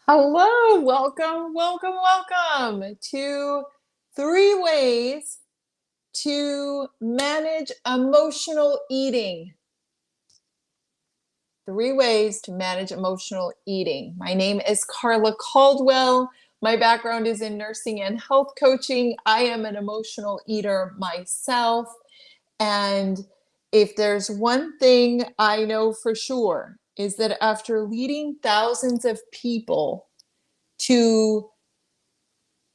Hello, welcome to 3 ways to manage emotional eating. 3 ways to manage emotional eating. My name is Carla Caldwell. My background is in nursing and health coaching. I am an emotional eater myself. And if there's one thing I know for sure, is that after leading thousands of people to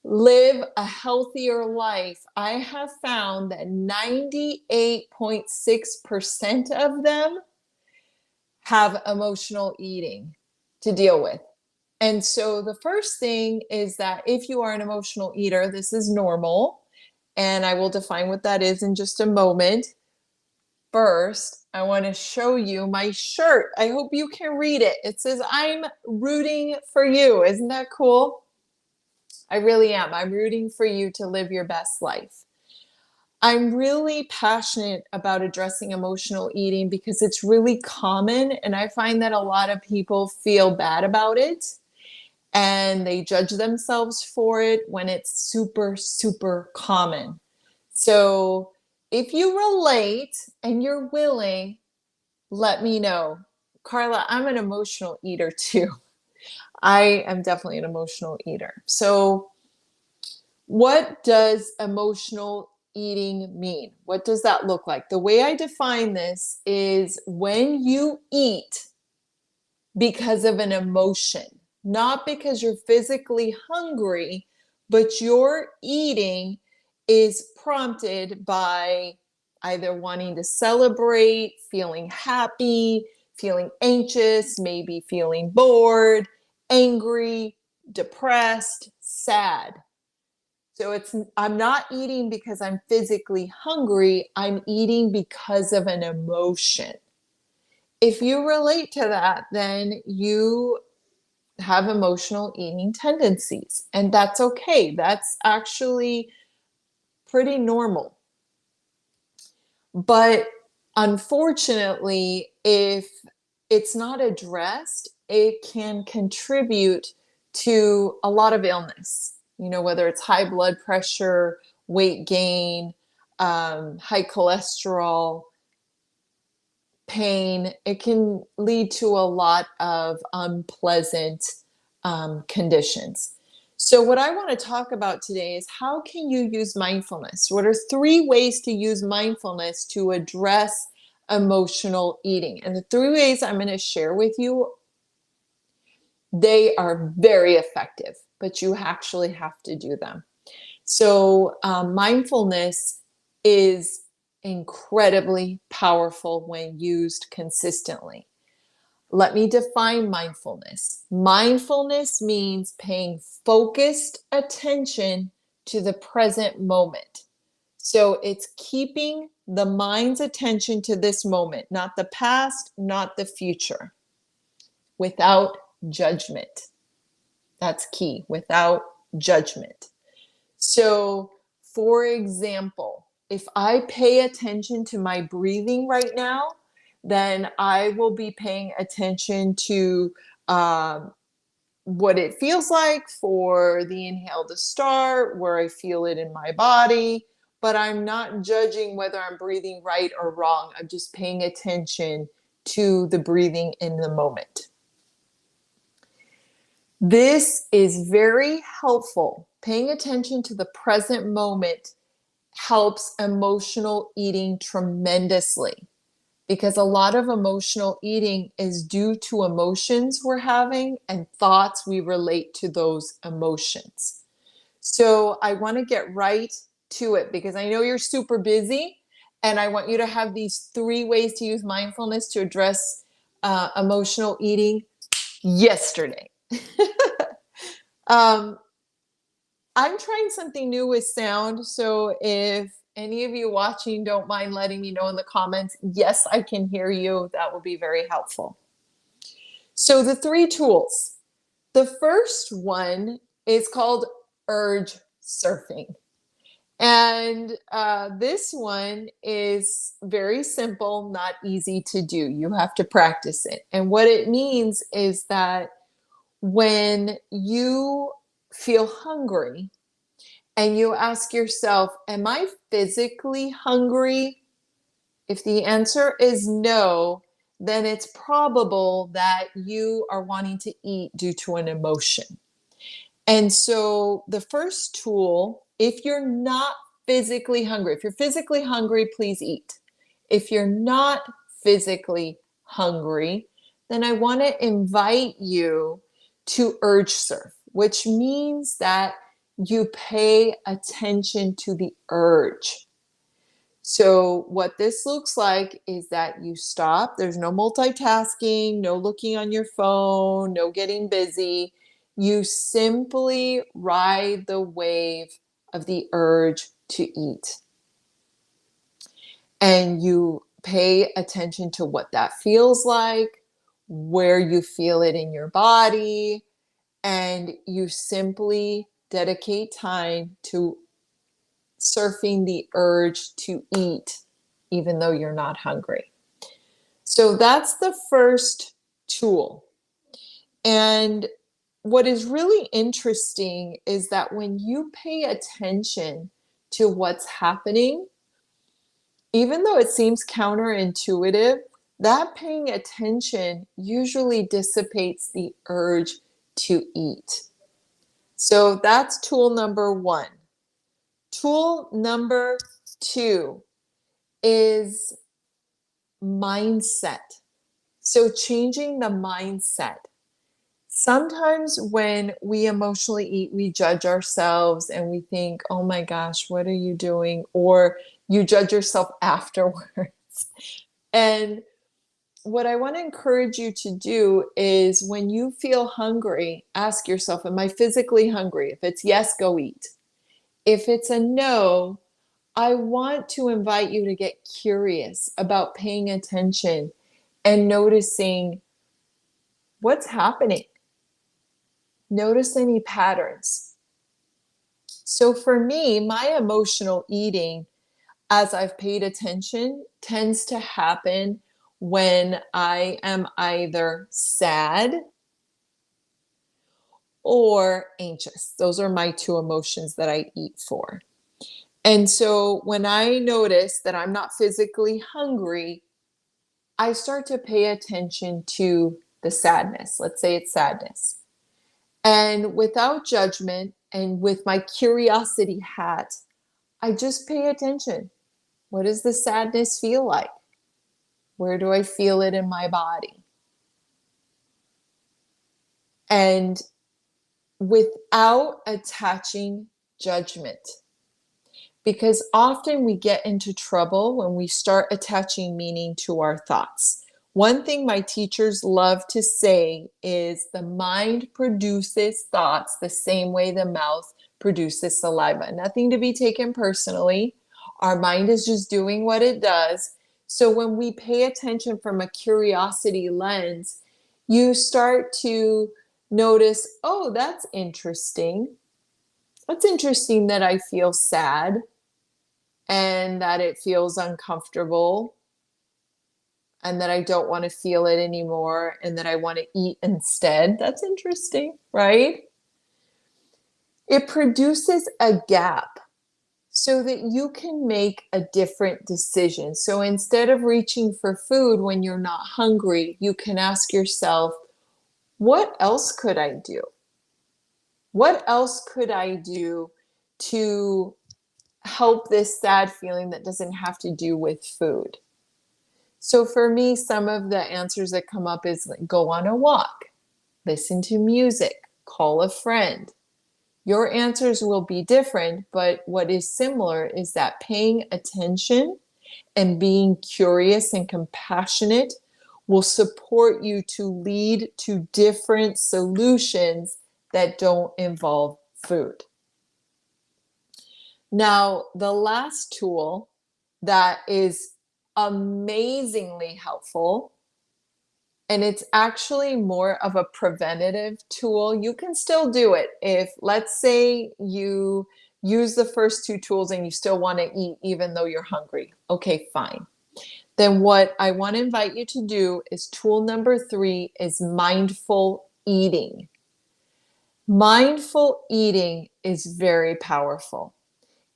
live a healthier life, I have found that 98.6% of them have emotional eating to deal with. And so the first thing is that if you are an emotional eater, this is normal. And I will define what that is in just a moment. First, I want to show you my shirt. I hope you can read it. It says, "I'm rooting for you." Isn't that cool? I really am. I'm rooting for you to live your best life. I'm really passionate about addressing emotional eating because it's really common, and I find that a lot of people feel bad about it and they judge themselves for it when it's super, super common. So if you relate and you're willing, let me know. Carla, I'm an emotional eater too. I am definitely an emotional eater. So what does emotional eating mean? What does that look like? The way I define this is when you eat because of an emotion, not because you're physically hungry, but your eating is prompted by either wanting to celebrate, feeling happy, feeling anxious, maybe feeling bored, angry, depressed, sad. So I'm not eating because I'm physically hungry, I'm eating because of an emotion. If you relate to that, then you have emotional eating tendencies, and that's okay. That's actually pretty normal. But unfortunately, if it's not addressed, it can contribute to a lot of illness, whether it's high blood pressure, weight gain, high cholesterol, pain. It can lead to a lot of unpleasant conditions. So, what I want to talk about today is how can you use mindfulness? What are 3 ways to use mindfulness to address emotional eating? And the 3 ways I'm going to share with you, they are very effective, but you actually have to do them. So, mindfulness is incredibly powerful when used consistently. Let me define mindfulness. Mindfulness means paying focused attention to the present moment. So it's keeping the mind's attention to this moment, not the past, not the future, without judgment. That's key, without judgment. So, for example, if I pay attention to my breathing right now, then I will be paying attention to um, what it feels like for the inhale to start, where I feel it in my body. But I'm not judging whether I'm breathing right or wrong. I'm just paying attention to the breathing in the moment. This is very helpful. Paying attention to the present moment helps emotional eating tremendously because a lot of emotional eating is due to emotions we're having and thoughts we relate to those emotions. So I want to get right to it because I know you're super busy and I want you to have these 3 ways to use mindfulness to address emotional eating yesterday. um, I'm trying something new with sound. So if any of you watching don't mind letting me know in the comments, yes, I can hear you. That would be very helpful. So the 3 tools. The first one is called urge surfing. And this one is very simple, not easy to do. You have to practice it. And what it means is that when you feel hungry and you ask yourself, am I physically hungry? If the answer is no, then it's probable that you are wanting to eat due to an emotion. And so the first tool, if you're not physically hungry, if you're physically hungry, please eat. If you're not physically hungry, then I want to invite you to urge surf, which means that you pay attention to the urge. So what this looks like is that you stop. There's no multitasking, no looking on your phone, no getting busy. You simply ride the wave of the urge to eat. And you pay attention to what that feels like, where you feel it in your body, and you simply dedicate time to surfing the urge to eat, even though you're not hungry. So that's the first tool. And what is really interesting is that when you pay attention to what's happening, even though it seems counterintuitive, that paying attention usually dissipates the urge to eat. So that's tool number one. Tool number two is mindset. So changing the mindset. Sometimes when we emotionally eat, we judge ourselves and we think, oh my gosh, what are you doing? Or you judge yourself afterwards. And what I want to encourage you to do is when you feel hungry, ask yourself, am I physically hungry? If it's yes, go eat. If it's a no, I want to invite you to get curious about paying attention and noticing what's happening. Notice any patterns. So for me, my emotional eating, as I've paid attention, tends to happen when I am either sad or anxious. Those are my two emotions that I eat for. And so when I notice that I'm not physically hungry, I start to pay attention to the sadness. Let's say it's sadness. And without judgment and with my curiosity hat, I just pay attention. What does the sadness feel like? Where do I feel it in my body? And without attaching judgment. Because often we get into trouble when we start attaching meaning to our thoughts. One thing my teachers love to say is the mind produces thoughts the same way the mouth produces saliva. Nothing to be taken personally. Our mind is just doing what it does. So when we pay attention from a curiosity lens, you start to notice, oh, that's interesting. It's interesting that I feel sad and that it feels uncomfortable and that I don't want to feel it anymore and that I want to eat instead. That's interesting, right? It produces a gap so that you can make a different decision. So instead of reaching for food when you're not hungry, you can ask yourself, what else could I do? What else could I do to help this sad feeling that doesn't have to do with food? So for me, some of the answers that come up is like, go on a walk, listen to music, call a friend. Your answers will be different, but what is similar is that paying attention and being curious and compassionate will support you to lead to different solutions that don't involve food. Now, the last tool that is amazingly helpful, and it's actually more of a preventative tool. You can still do it if, let's say, you use the first two tools and you still want to eat even though you're hungry. Okay, fine. Then what I want to invite you to do is tool number 3 is mindful eating. Mindful eating is very powerful.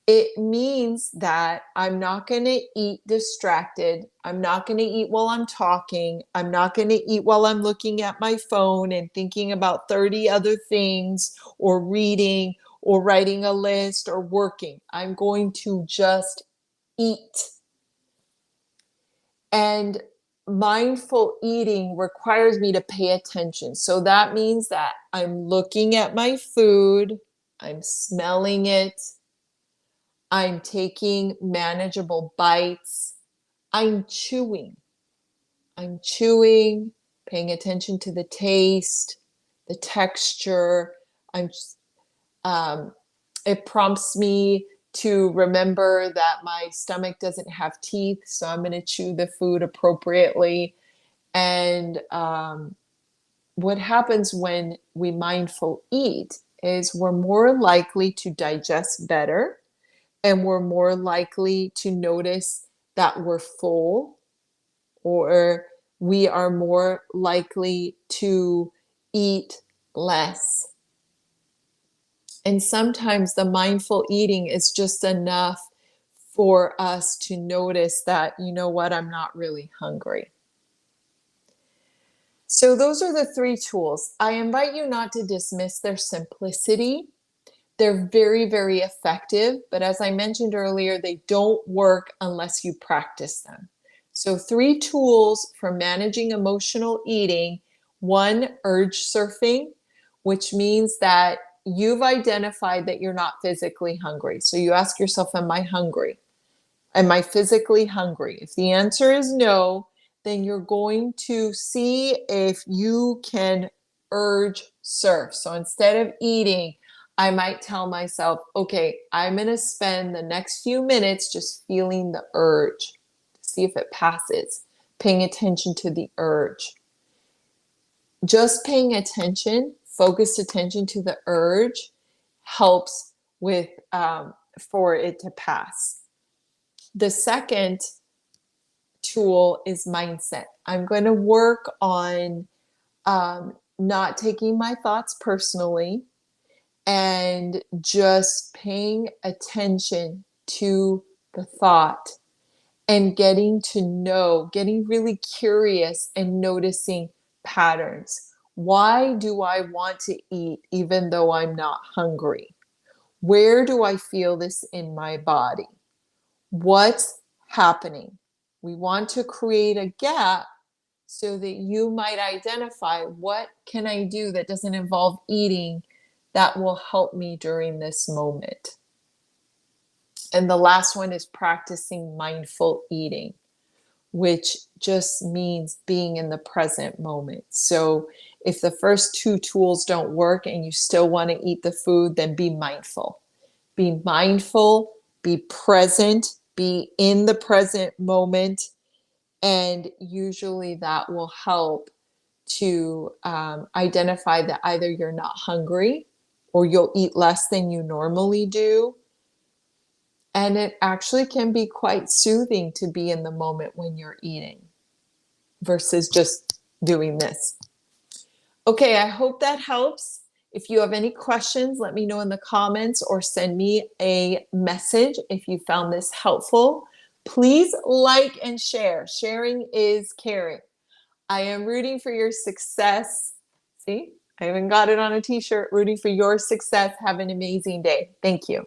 It means that I'm not going to eat distracted. I'm not going to eat while I'm talking. I'm not going to eat while I'm looking at my phone and thinking about 30 other things or reading or writing a list or working. I'm going to just eat. And mindful eating requires me to pay attention. So that means that I'm looking at my food, I'm smelling it, I'm taking manageable bites, I'm chewing. I'm chewing, paying attention to the taste, the texture. I'm um, it prompts me to remember that my stomach doesn't have teeth, so I'm going to chew the food appropriately. And what happens when we mindful eat is we're more likely to digest better, and we're more likely to notice that we're full, or we are more likely to eat less. And sometimes the mindful eating is just enough for us to notice that, you know what, I'm not really hungry. So, those are the three tools. I invite you not to dismiss their simplicity. They're very, very effective, but as I mentioned earlier, they don't work unless you practice them. So, three tools for managing emotional eating: one, urge surfing, which means that you've identified that you're not physically hungry. So, you ask yourself, am I hungry? Am I physically hungry? If the answer is no, then you're going to see if you can urge surf. So instead of eating, I might tell myself, okay, I'm going to spend the next few minutes just feeling the urge, see if it passes, paying attention to the urge. Just paying attention, focused attention to the urge helps with for it to pass. The second tool is mindset. I'm going to work on not taking my thoughts personally and just paying attention to the thought and getting to know, getting really curious and noticing patterns. Why do I want to eat even though I'm not hungry? Where do I feel this in my body? What's happening? We want to create a gap so that you might identify, what can I do that doesn't involve eating that will help me during this moment? And the last one is practicing mindful eating, which just means being in the present moment. So if the first two tools don't work and you still want to eat the food, then be mindful. Be mindful, be present, be in the present moment. And usually that will help to identify that either you're not hungry or you'll eat less than you normally do. And it actually can be quite soothing to be in the moment when you're eating versus just doing this. Okay, I hope that helps. If you have any questions, let me know in the comments or send me a message if you found this helpful. Please like and share. Sharing is caring. I am rooting for your success. See, I even got it on a t-shirt. Rooting for your success. Have an amazing day. Thank you.